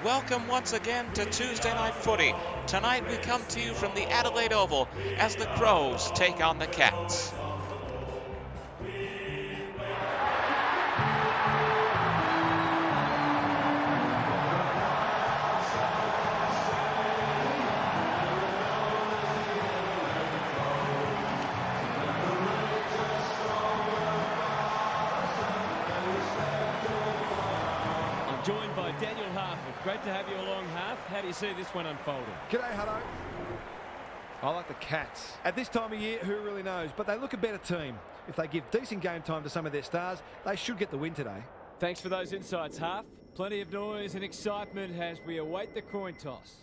Welcome once again to Tuesday Night Footy. Tonight we come to you from the Adelaide Oval as the Crows take on the Cats. Joined by Daniel Harford. Great to have you along, Harf. How do you see this one unfolding? G'day, Hutto. I like the Cats. At this time of year, who really knows? But they look a better team. If they give decent game time to some of their stars, they should get the win today. Thanks for those insights, Harf. Plenty of noise and excitement as we await the coin toss.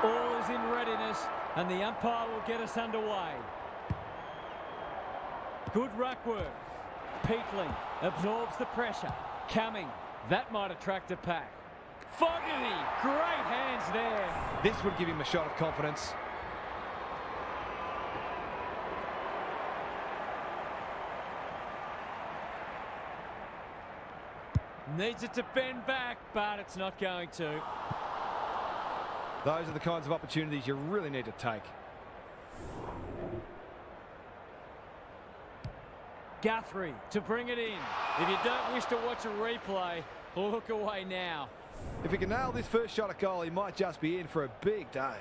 All is in readiness, and the umpire will get us underway. Good ruck work. Peatling absorbs the pressure. Coming. That might attract a pack. Fogarty. Great hands there. This would give him a shot of confidence. Needs it to bend back, but it's not going to. Those are the kinds of opportunities you really need to take. Guthrie to bring it in. If you don't wish to watch a replay, look away now. If he can nail this first shot at goal, he might just be in for a big day.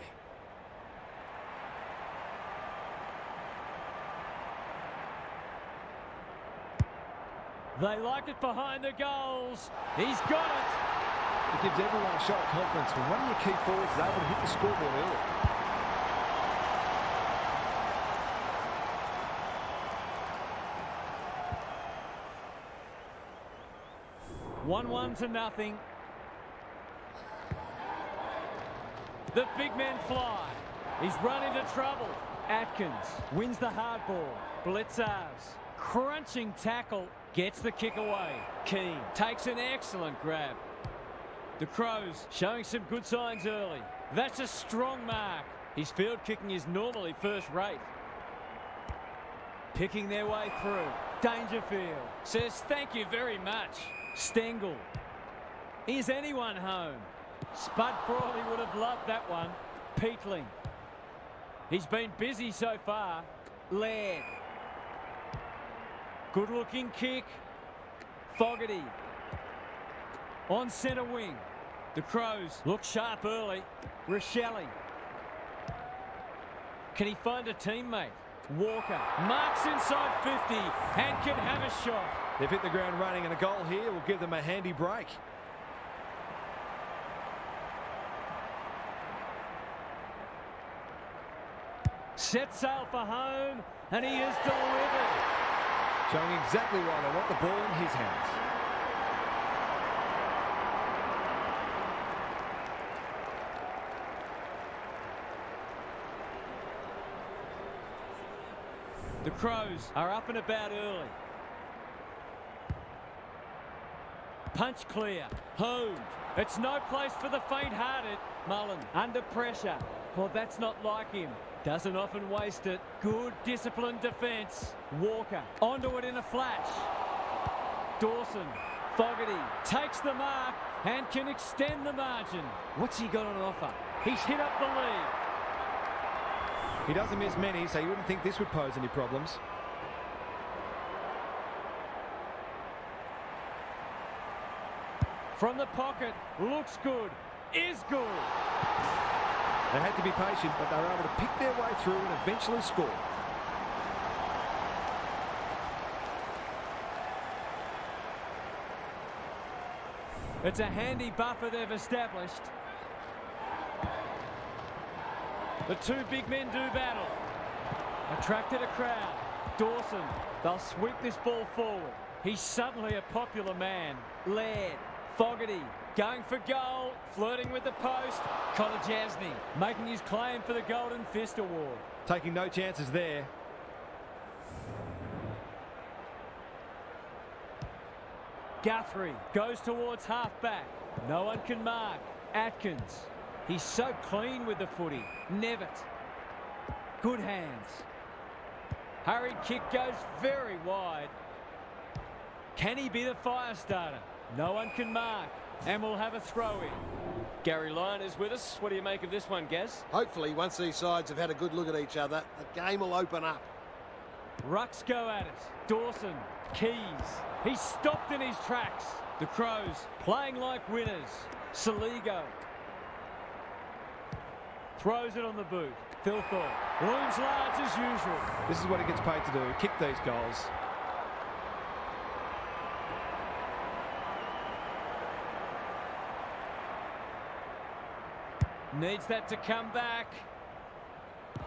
They like it behind the goals. He's got it. It gives everyone a shot of confidence when one of your key forwards is able to hit the scoreboard early. 1-1 to nothing. The big men fly. He's run into trouble. Atkins wins the hard ball. Blitzers. Crunching tackle. Gets the kick away. Keane takes an excellent grab. The Crows showing some good signs early. That's a strong mark. His field kicking is normally first rate. Picking their way through. Dangerfield says thank you very much. Stengel. Is anyone home? Spud Frawley would have loved that one. Peatling. He's been busy so far. Laird. Good looking kick. Fogarty. On centre wing. The Crows look sharp early. Rochelle. Can he find a teammate? Walker marks inside 50 and can have a shot. They've hit the ground running, and a goal here will give them a handy break. Set sail for home, and he is delivered. Showing exactly why they want the ball in his hands. The Crows are up and about early. Punch clear. Home. It's no place for the faint-hearted. Mullen under pressure. Well, that's not like him. Doesn't often waste it. Good disciplined defence. Walker onto it in a flash. Dawson. Fogarty takes the mark and can extend the margin. What's he got on offer? He's hit up the lead. He doesn't miss many, so you wouldn't think this would pose any problems. From the pocket, looks good, is good. They had to be patient, but they were able to pick their way through and eventually score. It's a handy buffer they've established. The two big men do battle. Attracted a crowd. Dawson, they'll sweep this ball forward. He's suddenly a popular man. Laird, Fogarty, going for goal, flirting with the post. Kolodjasny making his claim for the Golden Fist Award. Taking no chances there. Guthrie goes towards half-back. No one can mark. Atkins. He's so clean with the footy. Nevitt. Good hands. Hurried kick goes very wide. Can he be the fire starter? No one can mark. And we'll have a throw in. Gary Lyon is with us. What do you make of this one, Gaz? Hopefully, once these sides have had a good look at each other, the game will open up. Rucks go at it. Dawson. Keys. He's stopped in his tracks. The Crows playing like winners. Saligo. Throws it on the boot. Thilthorpe looms large as usual. This is what he gets paid to do, kick these goals. Needs that to come back.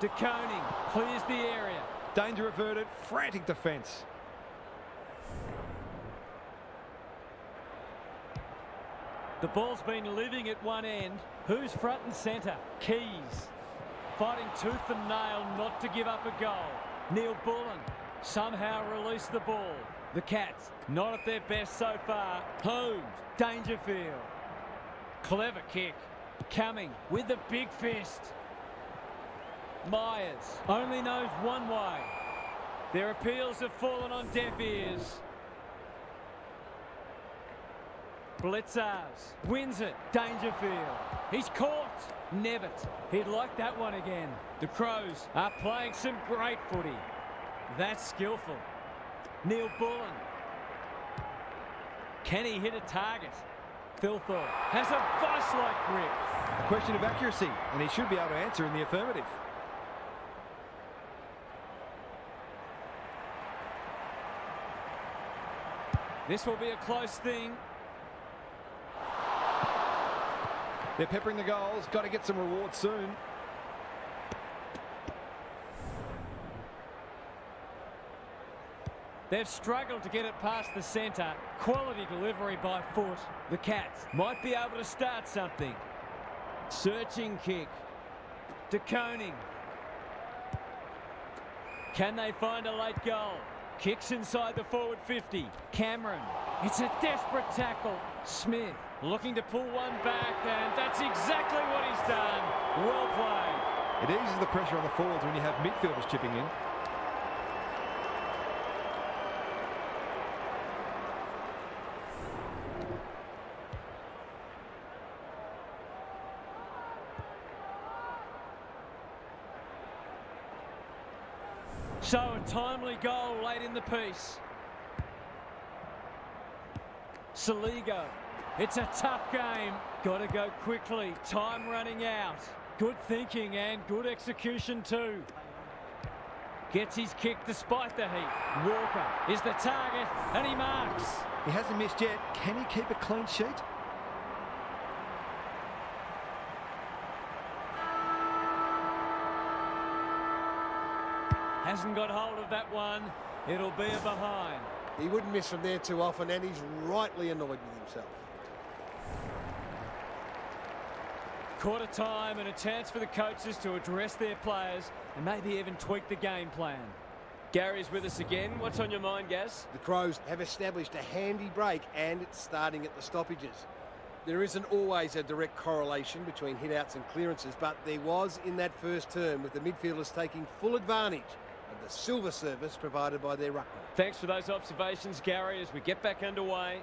DeConing clears the area. Danger averted, frantic defence. The ball's been living at one end. Who's front and centre? Keys. Fighting tooth and nail not to give up a goal. Neil Bullen somehow released the ball. The Cats not at their best so far. Holmes. Dangerfield. Clever kick. Coming with the big fist. Myers only knows one way. Their appeals have fallen on deaf ears. Blitzars wins it. Dangerfield. He's caught. Nevitt. He'd like that one again. The Crows are playing some great footy. That's skillful. Neil Bullen. Can he hit a target? Thilthorpe has a vice-like grip. A question of accuracy, and he should be able to answer in the affirmative. This will be a close thing. They're peppering the goals. Got to get some reward soon. They've struggled to get it past the centre. Quality delivery by foot. The Cats might be able to start something. Searching kick. DeConing. Can they find a late goal? Kicks inside the forward 50. Cameron. It's a desperate tackle. Smith looking to pull one back, and that's exactly what he's done. Well played. It eases the pressure on the forwards when you have midfielders chipping in. So a timely goal late in the piece. Saligo. It's a tough game. Got to go quickly. Time running out. Good thinking and good execution too. Gets his kick despite the heat. Walker is the target, and he marks. He hasn't missed yet. Can he keep a clean sheet? Hasn't got hold of that one. It'll be a behind. He wouldn't miss from there too often, and he's rightly annoyed with himself. Quarter time and a chance for the coaches to address their players and maybe even tweak the game plan. Gary's with us again. What's on your mind, Gaz? The Crows have established a handy break, and it's starting at the stoppages. There isn't always a direct correlation between hit-outs and clearances, but there was in that first term, with the midfielders taking full advantage of the silver service provided by their ruckman. Thanks for those observations, Gary, as we get back underway.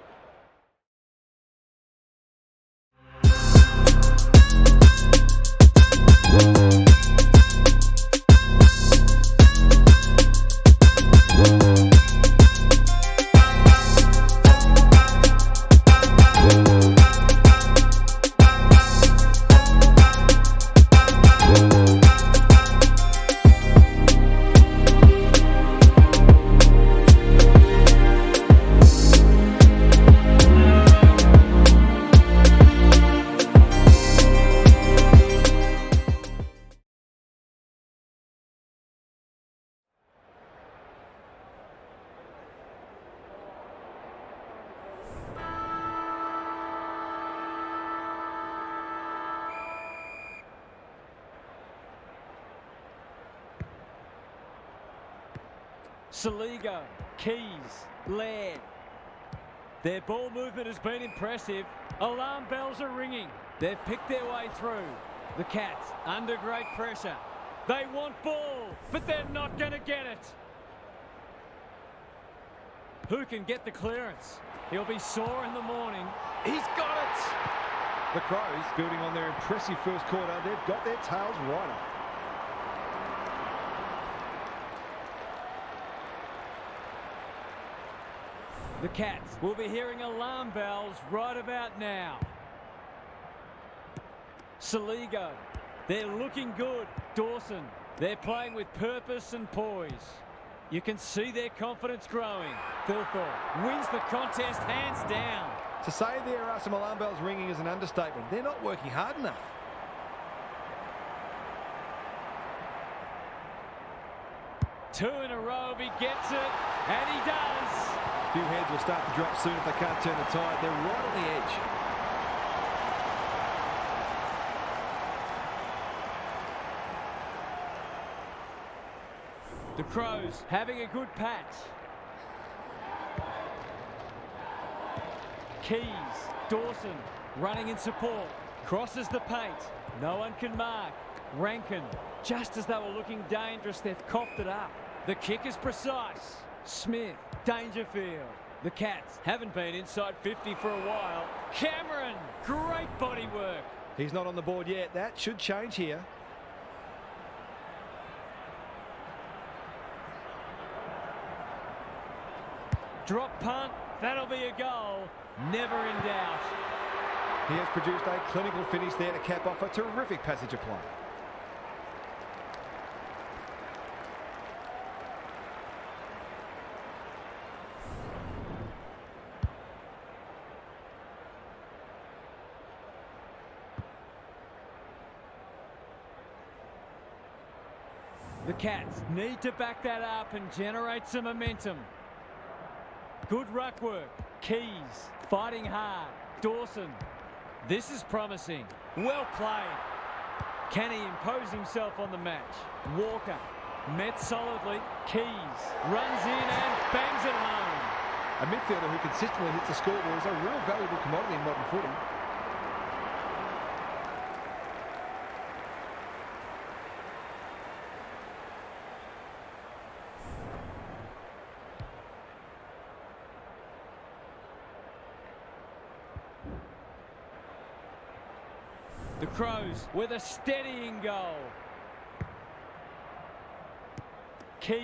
Saligo, Keys, Laird. Their ball movement has been impressive. Alarm bells are ringing. They've picked their way through. The Cats under great pressure. They want ball, but they're not going to get it. Who can get the clearance? He'll be sore in the morning. He's got it. The Crows, building on their impressive first quarter, they've got their tails right up. The Cats will be hearing alarm bells right about now. Saligo, they're looking good. Dawson, they're playing with purpose and poise. You can see their confidence growing. Thilthorpe wins the contest hands down. To say there are some alarm bells ringing is an understatement. They're not working hard enough. Two in a row if he gets it, and he does. A few heads will start to drop soon if they can't turn the tide. They're right on the edge. The Crows having a good patch. Keys, Dawson running in support. Crosses the paint. No one can mark. Rankin, just as they were looking dangerous, they've coughed it up. The kick is precise. Smith, Dangerfield. The Cats haven't been inside 50 for a while. Cameron, great body work. He's not on the board yet. That should change here. Drop punt, that'll be a goal. Never in doubt. He has produced a clinical finish there to cap off a terrific passage of play. The Cats need to back that up and generate some momentum. Good ruck work. Keys fighting hard. Dawson. This is promising. Well played. Can he impose himself on the match? Walker met solidly. Keys runs in and bangs it home. A midfielder who consistently hits the scoreboard is a real valuable commodity in modern footy. The Crows with a steadying goal. Keys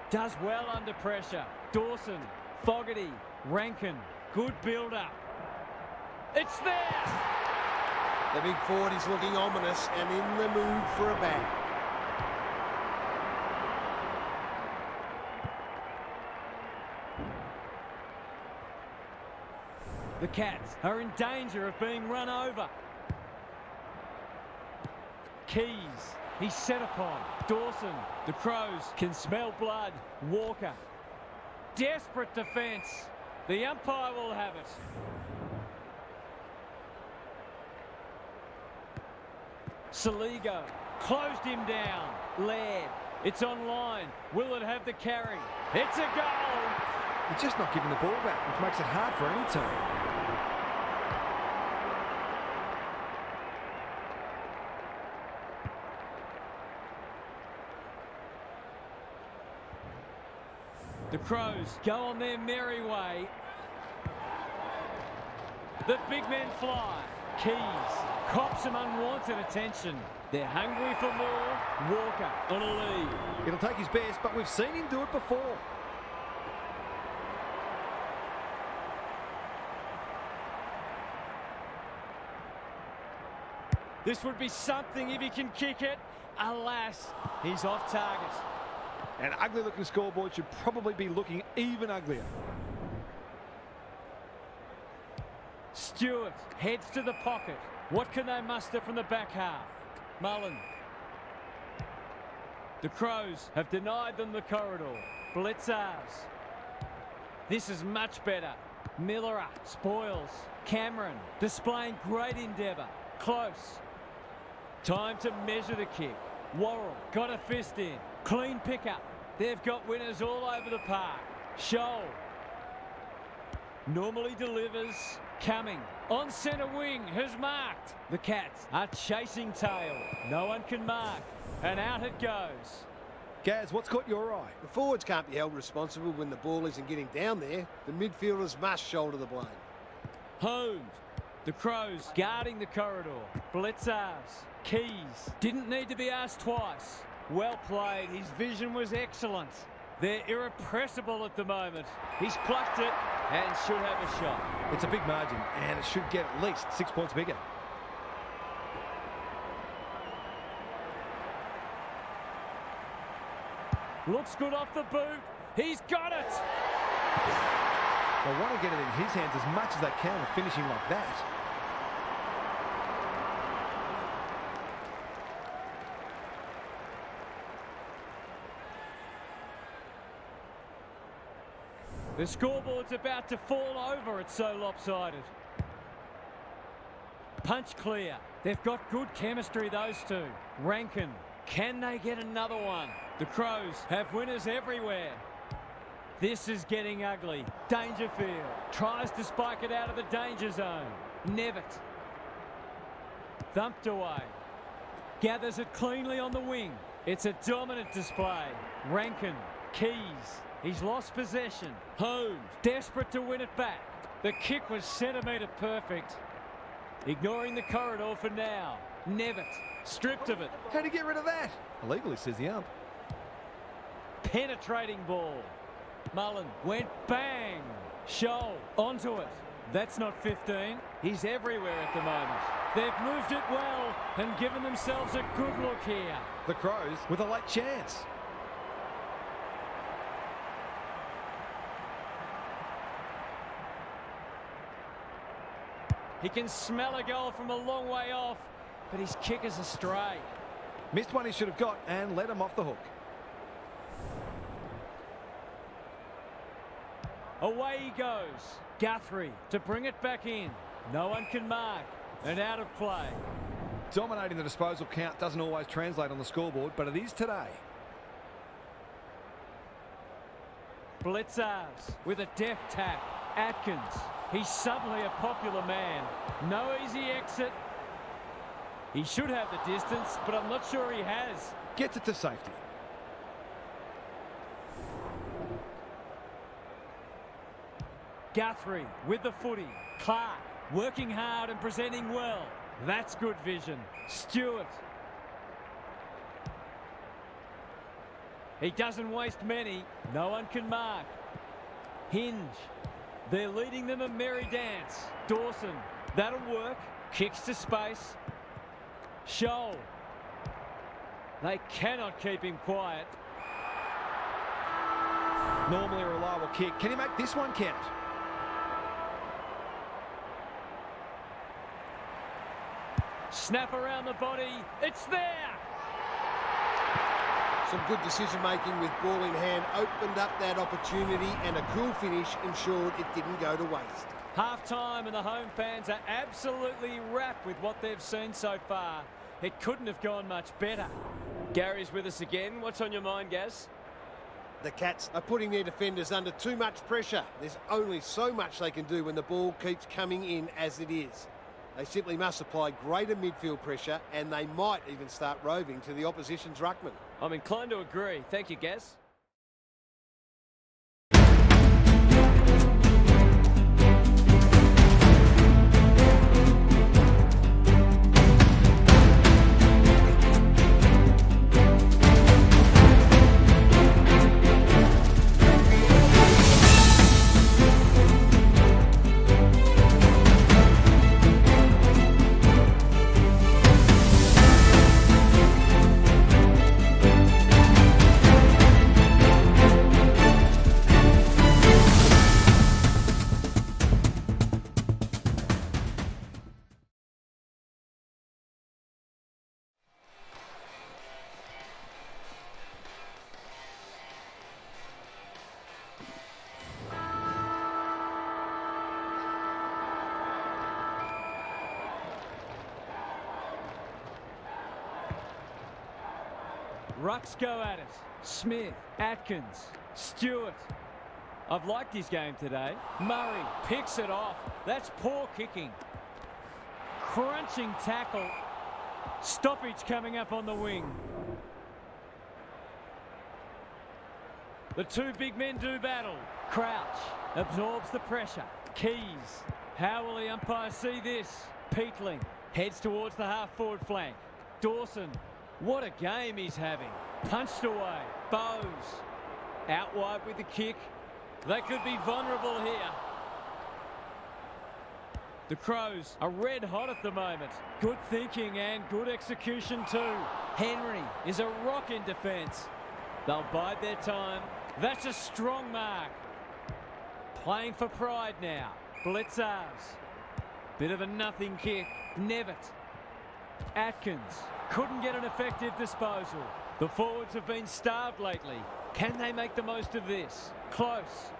does well under pressure. Dawson, Fogarty, Rankin, good build-up. It's there! The big forward is looking ominous and in the mood for a bang. The Cats are in danger of being run over. Keys, he's set upon. Dawson, the Crows can smell blood. Walker, desperate defence. The umpire will have it. Saligo closed him down. Laird, it's online. Will it have the carry? It's a goal. He's just not giving the ball back, which makes it hard for any team. The Crows go on their merry way. The big men fly. Keys cops some unwanted attention. They're hungry for more. Walker on a lead. It'll take his best, but we've seen him do it before. This would be something if he can kick it. Alas, he's off target. An ugly-looking scoreboard should probably be looking even uglier. Stewart heads to the pocket. What can they muster from the back half? Mullen. The Crows have denied them the corridor. Blitzars. This is much better. Miller spoils. Cameron displaying great endeavour. Close. Time to measure the kick. Worrell got a fist in. Clean pickup. They've got winners all over the park. Shoal normally delivers. Coming on centre wing has marked. The Cats are chasing tail. No one can mark. And out it goes. Gaz, what's caught your eye? The forwards can't be held responsible when the ball isn't getting down there. The midfielders must shoulder the blame. Holmes. The Crows guarding the corridor. Blitzars. Keys. Didn't need to be asked twice. Well played. His vision was excellent. They're irrepressible at the moment. He's plucked it and should have a shot. It's a big margin, and it should get at least 6 points bigger. Looks good off the boot. He's got it. They want to get it in his hands as much as they can with finishing like that. The scoreboard's about to fall over, it's so lopsided. Punch clear. They've got good chemistry, those two. Rankin, can they get another one? The Crows have winners everywhere. This is getting ugly. Dangerfield tries to spike it out of the danger zone. Nevitt. Thumped away. Gathers it cleanly on the wing. It's a dominant display. Rankin, Keys. He's lost possession. Holmes, desperate to win it back. The kick was centimetre perfect. Ignoring the corridor for now. Nevitt, stripped of it. How'd he get rid of that? Illegally, says the ump. Penetrating ball. Mullen went bang. Shoal onto it. That's not 15. He's everywhere at the moment. They've moved it well and given themselves a good look here. The Crows with a late chance. He can smell a goal from a long way off, but his kick is astray. Missed one he should have got and let him off the hook. Away he goes. Guthrie to bring it back in. No one can mark. And out of play. Dominating the disposal count doesn't always translate on the scoreboard, but it is today. Blitzars with a deft tap. Atkins. He's suddenly a popular man. No easy exit. He should have the distance, but I'm not sure he has. Gets it to safety. Guthrie with the footy. Clark working hard and presenting well. That's good vision. Stewart. He doesn't waste many. No one can mark. Hinge. They're leading them a merry dance. Dawson. That'll work. Kicks to space. Shoal. They cannot keep him quiet. Normally a reliable kick. Can he make this one count? Snap around the body. It's there. Some good decision-making with ball in hand opened up that opportunity, and a cool finish ensured it didn't go to waste. Half-time and the home fans are absolutely wrapped with what they've seen so far. It couldn't have gone much better. Gary's with us again. What's on your mind, Gaz? The Cats are putting their defenders under too much pressure. There's only so much they can do when the ball keeps coming in as it is. They simply must apply greater midfield pressure, and they might even start roving to the opposition's ruckman. I'm inclined to agree. Thank you, Gaz. Rucks go at it. Smith, Atkins, Stewart. I've liked his game today. Murray picks it off. That's poor kicking. Crunching tackle. Stoppage coming up on the wing. The two big men do battle. Crouch absorbs the pressure. Keys. How will the umpire see this? Peatling heads towards the half-forward flank. Dawson. What a game he's having. Punched away. Bowes. Out wide with the kick. They could be vulnerable here. The Crows are red hot at the moment. Good thinking and good execution too. Henry is a rock in defence. They'll bide their time. That's a strong mark. Playing for pride now. Blitzars. Bit of a nothing kick. Nevitt. Atkins couldn't get an effective disposal. The forwards have been starved lately. Can they make the most of this? Close.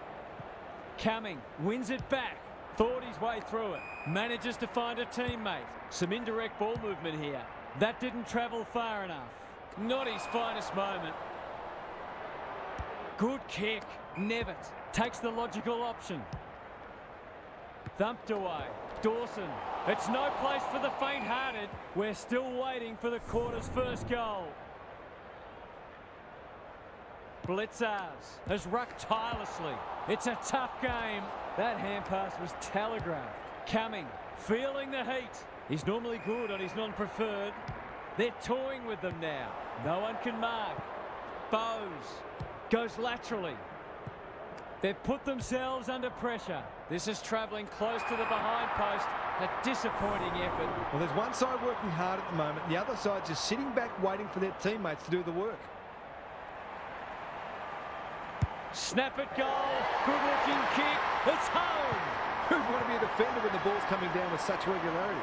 Cumming wins it back. Thought his way through it. Manages to find a teammate. Some indirect ball movement here. That didn't travel far enough. Not his finest moment. Good kick. Nevitt takes the logical option. Thumped away. Dawson. It's no place for the faint-hearted. We're still waiting for the quarter's first goal. Blitzars has rucked tirelessly. It's a tough game. That hand pass was telegraphed. Cumming, feeling the heat. He's normally good on his non-preferred. They're toying with them now. No one can mark. Bowes goes laterally. They've put themselves under pressure. This is travelling close to the behind post. A disappointing effort. Well, there's one side working hard at the moment. The other side just sitting back waiting for their teammates to do the work. Snap it, goal. Good looking kick. It's home. Who'd want to be a defender when the ball's coming down with such regularity?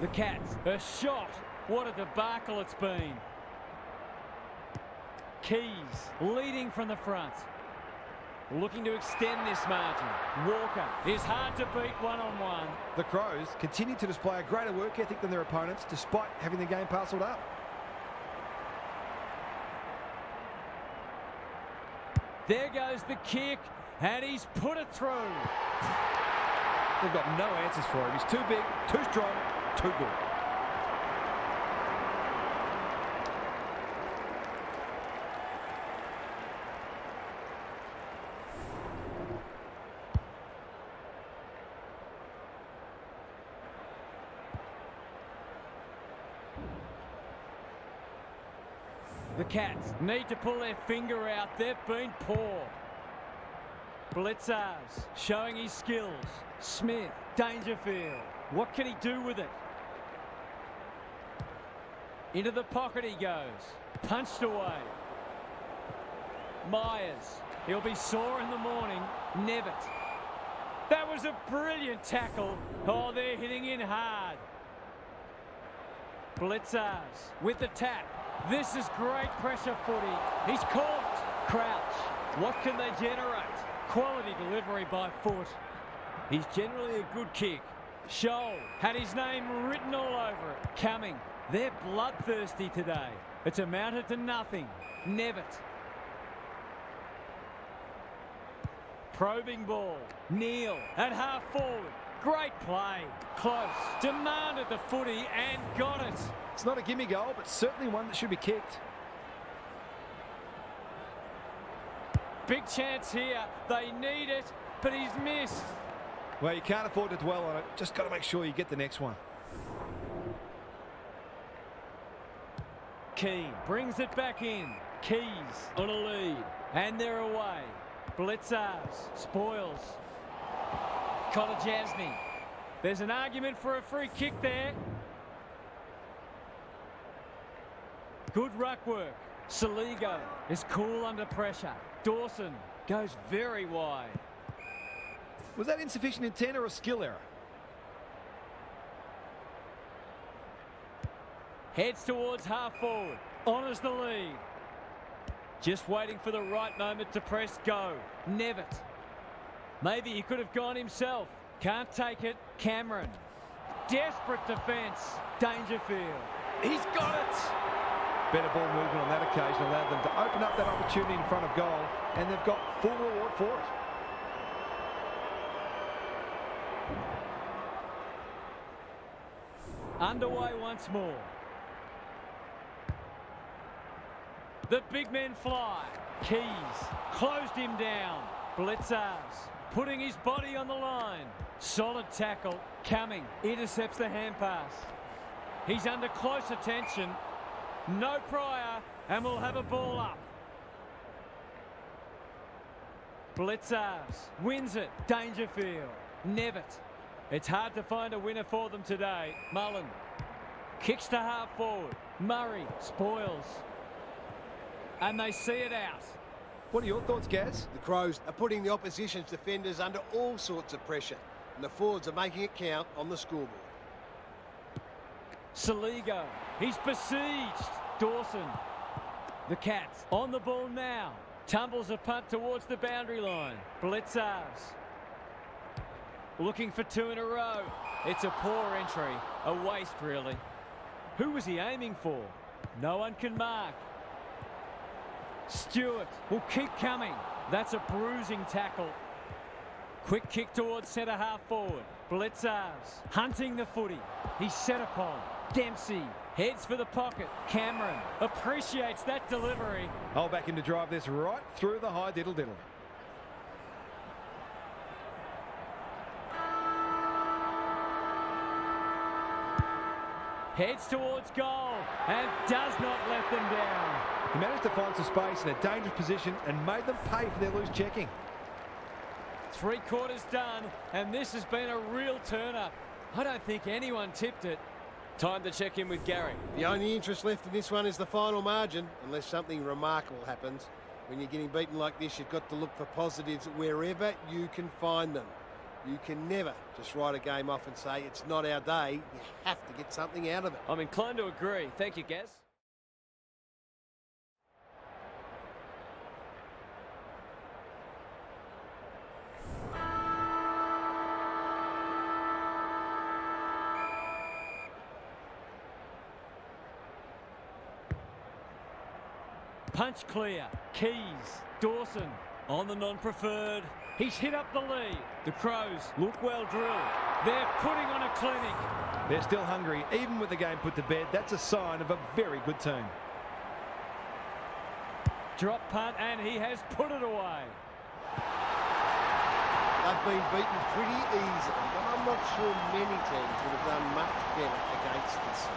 The Cats, a shot. What a debacle it's been. Keys leading from the front. Looking to extend this margin. Walker is hard to beat one-on-one. The Crows continue to display a greater work ethic than their opponents despite having the game parcelled up. There goes the kick, and he's put it through. They've got no answers for him. He's too big, too strong, too good. The Cats need to pull their finger out. They've been poor. Blitzers showing his skills. Smith, Dangerfield. What can he do with it? Into the pocket he goes. Punched away. Myers. He'll be sore in the morning. Nevitt. That was a brilliant tackle. Oh, they're hitting in hard. Blitzers with the tap. This is great pressure footy. He's caught. Crouch. What can they generate? Quality delivery by foot. He's generally a good kick. Scholl had his name written all over it. Coming. They're bloodthirsty today. It's amounted to nothing. Nevitt. Probing ball. Neal at half forward. Great play. Close. Demanded the footy and got it. It's not a gimme goal, but certainly one that should be kicked. Big chance here. They need it, but he's missed. Well, you can't afford to dwell on it. Just got to make sure you get the next one. Keane brings it back in. Keys on a lead. And they're away. Blitzers. Spoils. Kolajasny. There's an argument for a free kick there. Good ruck work. Saligo is cool under pressure. Dawson goes very wide. Was that insufficient intent or a skill error? Heads towards half forward. Honours the lead. Just waiting for the right moment to press go. Nevitt. Maybe he could have gone himself. Can't take it. Cameron. Desperate defence. Dangerfield. He's got it. Better ball movement on that occasion allowed them to open up that opportunity in front of goal, and they've got full reward for it. Underway once more. The big men fly. Keys closed him down. Blitzers putting his body on the line. Solid tackle. Coming. Intercepts the hand pass. He's under close attention. No prior, and we'll have a ball up. Blitzers wins it. Dangerfield. Nevitt. It's hard to find a winner for them today. Mullen kicks to half forward. Murray spoils. And they see it out. What are your thoughts, Gaz? The Crows are putting the opposition's defenders under all sorts of pressure, and the forwards are making it count on the scoreboard. Saligo. He's besieged. Dawson. The Cats on the ball now. Tumbles a punt towards the boundary line. Blitzers. Looking for two in a row. It's a poor entry. A waste, really. Who was he aiming for? No one can mark. Stewart will keep coming. That's a bruising tackle. Quick kick towards centre half forward. Blitzers hunting the footy. He's set upon. Dempsey heads for the pocket. Cameron appreciates that delivery. I'll back him to drive this right through the high diddle-diddle. Heads towards goal and does not let them down. He managed to find some space in a dangerous position and made them pay for their loose checking. 3 quarters done, and this has been a real turn-up. I don't think anyone tipped it. Time to check in with Gary. The only interest left in this one is the final margin, unless something remarkable happens. When you're getting beaten like this, you've got to look for positives wherever you can find them. You can never just write a game off and say, it's not our day. You have to get something out of it. I'm inclined to agree. Thank you, Gaz. Punch clear. Keys. Dawson on the non-preferred. He's hit up the lead. The Crows look well drilled. They're putting on a clinic. They're still hungry, even with the game put to bed. That's a sign of a very good team. Drop punt, and he has put it away. They've been beaten pretty easily, but I'm not sure many teams would have done much better against this.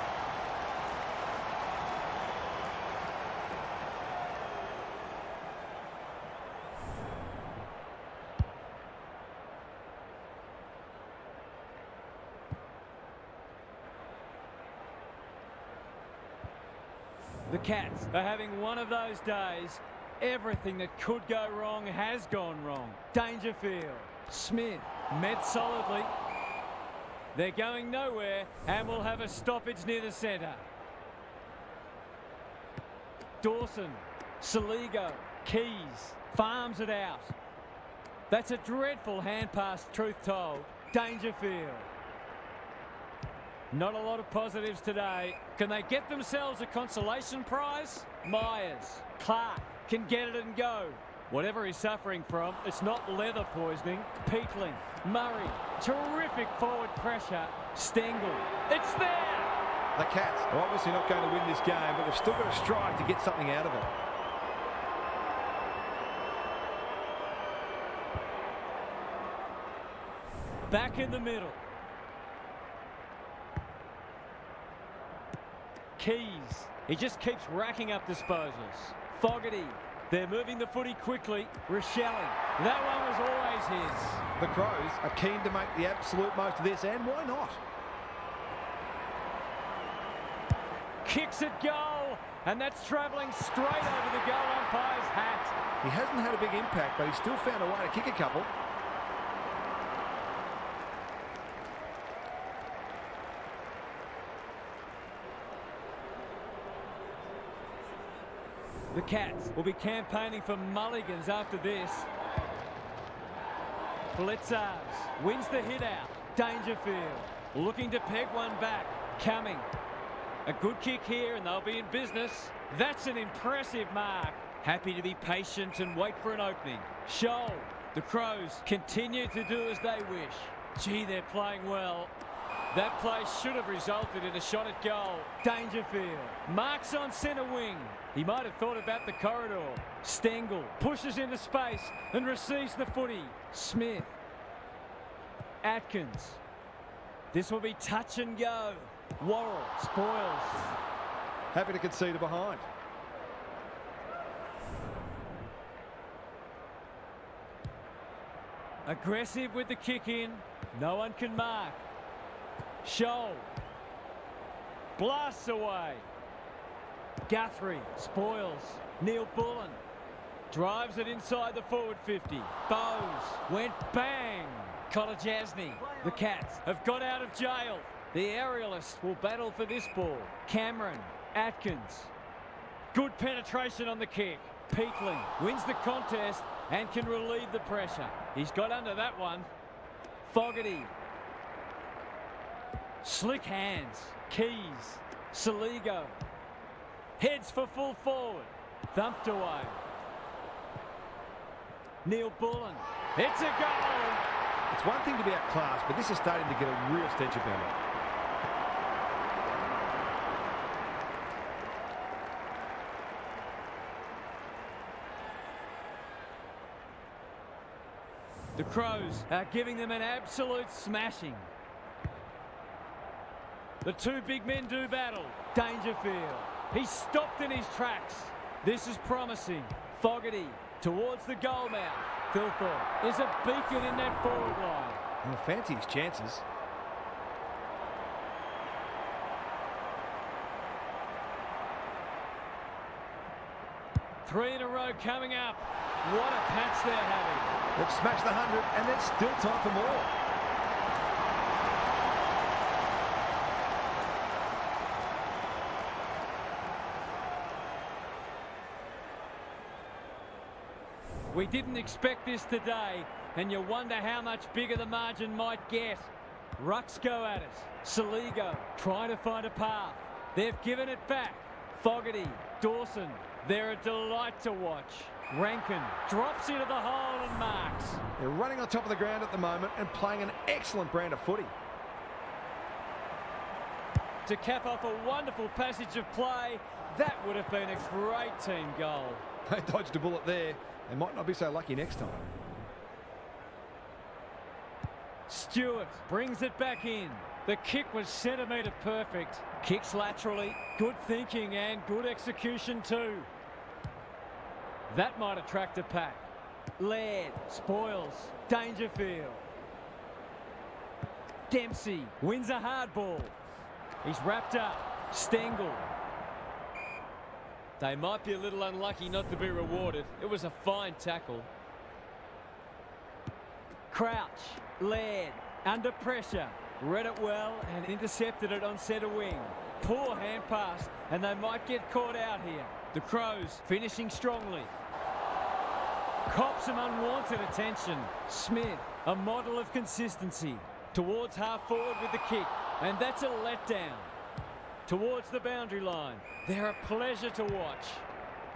The Cats are having one of those days. Everything that could go wrong has gone wrong. Dangerfield. Smith met solidly. They're going nowhere and will have a stoppage near the centre. Dawson. Saligo. Keys. Farms it out. That's a dreadful hand pass, truth told. Dangerfield. Not a lot of positives today. Can they get themselves a consolation prize? Myers. Clark can get it and go. Whatever he's suffering from, it's not leather poisoning. Peatling. Murray. Terrific forward pressure. Stengel. It's there! The Cats are obviously not going to win this game, but they've still got to strive to get something out of it. Back in the middle. Keys. He just keeps racking up disposals. Fogarty. They're moving the footy quickly. Rochelli. That one was always his. The Crows are keen to make the absolute most of this, and why not? Kicks at goal, and that's travelling straight over the goal umpire's hat. He hasn't had a big impact, but he's still found a way to kick a couple. The Cats will be campaigning for mulligans after this. Blitzars wins the hit out. Dangerfield looking to peg one back. Cumming. A good kick here and they'll be in business. That's an impressive mark. Happy to be patient and wait for an opening. Scholl. The Crows continue to do as they wish. Gee, they're playing well. That play should have resulted in a shot at goal. Dangerfield marks on centre wing. He might have thought about the corridor. Stengel pushes into space and receives the footy. Smith. Atkins. This will be touch and go. Worrell spoils. Happy to concede a behind. Aggressive with the kick in. No one can mark. Scholl. Blasts away. Guthrie spoils. Neil Bullen drives it inside the forward 50. Bowes went bang. Kolajasny. The Cats have got out of jail. The aerialists will battle for this ball. Cameron. Atkins. Good penetration on the kick. Peatling wins the contest and can relieve the pressure. He's got under that one. Fogarty. Slick hands. Keys. Saligo. Heads for full forward. Thumped away. Neil Bullen. It's a goal. It's one thing to be outclassed, but this is starting to get a real stench about it. The Crows are giving them an absolute smashing. The two big men do battle. Dangerfield. He's stopped in his tracks. This is promising. Fogarty towards the goal mouth. Thilthorpe is a beacon in that forward line. He'll fancy his chances. Three in a row coming up. What a patch they're having. They've smashed the 100 and there's still time for more. We didn't expect this today, and you wonder how much bigger the margin might get. Rucks go at it. Saligo trying to find a path. They've given it back. Fogarty, Dawson, they're a delight to watch. Rankin drops into the hole and marks. They're running on top of the ground at the moment and playing an excellent brand of footy. To cap off a wonderful passage of play, that would have been a great team goal. They dodged a bullet there. They might not be so lucky next time. Stewart brings it back in. The kick was centimetre perfect. Kicks laterally. Good thinking and good execution too. That might attract a pack. Laird spoils. Dangerfield. Dempsey wins a hard ball. He's wrapped up. Stengel. They might be a little unlucky not to be rewarded. It was a fine tackle. Crouch, Laird, under pressure. Read it well and intercepted it on centre wing. Poor hand pass, and they might get caught out here. The Crows finishing strongly. Cops some unwanted attention. Smith, a model of consistency. Towards half forward with the kick, and that's a letdown. Towards the boundary line. They're a pleasure to watch.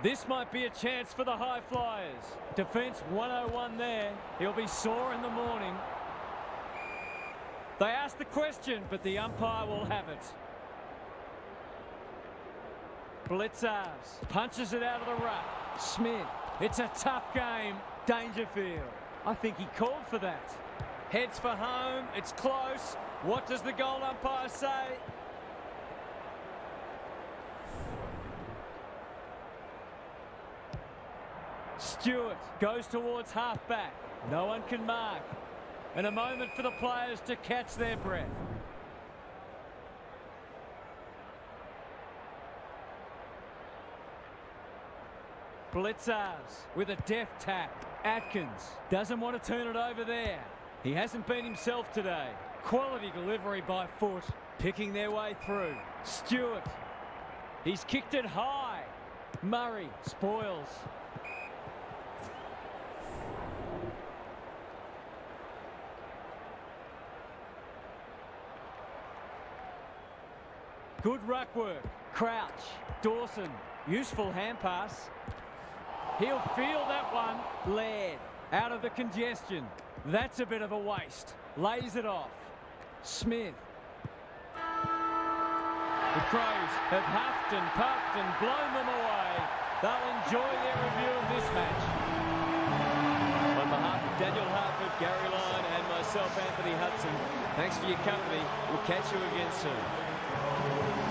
This might be a chance for the high flyers. Defence 101 there. He'll be sore in the morning. They asked the question, but the umpire will have it. Blitzarves punches it out of the ruck. Smith, it's a tough game. Dangerfield, I think he called for that. Heads for home, it's close. What does the goal umpire say? Stewart goes towards half-back. No one can mark. And a moment for the players to catch their breath. Blitzarves with a deft tap. Atkins doesn't want to turn it over there. He hasn't been himself today. Quality delivery by foot. Picking their way through. Stewart. He's kicked it high. Murray spoils. Good ruck work. Crouch. Dawson. Useful hand pass. He'll feel that one. Laird. Out of the congestion. That's a bit of a waste. Lays it off. Smith. The Crows have huffed and puffed and blown them away. They'll enjoy their review of this match. On behalf of Daniel Harford, Gary Lyon and myself, Anthony Hudson, thanks for your company. We'll catch you again soon.